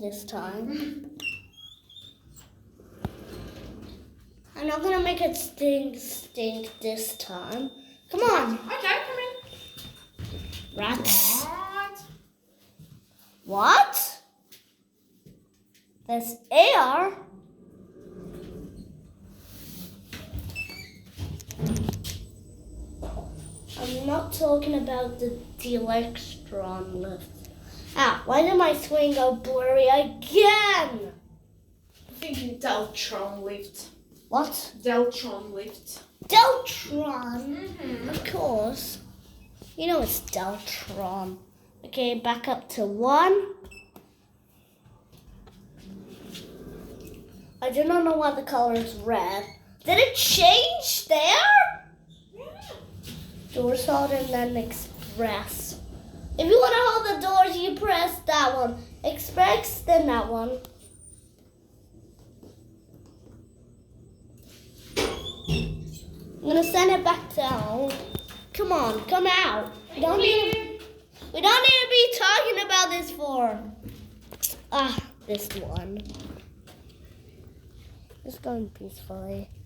this time. I'm not gonna make it stink this time. Come on. Okay, come in. Rats. Right. What? There's air. I'm not talking about the electron lift. Ah, why did my screen go blurry again? I'm thinking Deltron lift. What? Deltron lift. Deltron? Of course. You know it's Deltron. Okay, back up to 1. I do not know why the color is red. Did it change there? Yeah. Doors hold and then express. If you want to hold the doors, you press that one. Express, then that one. I'm gonna send it back down. Come on, come out. We don't need to be talking about this for. This one. Just going peacefully.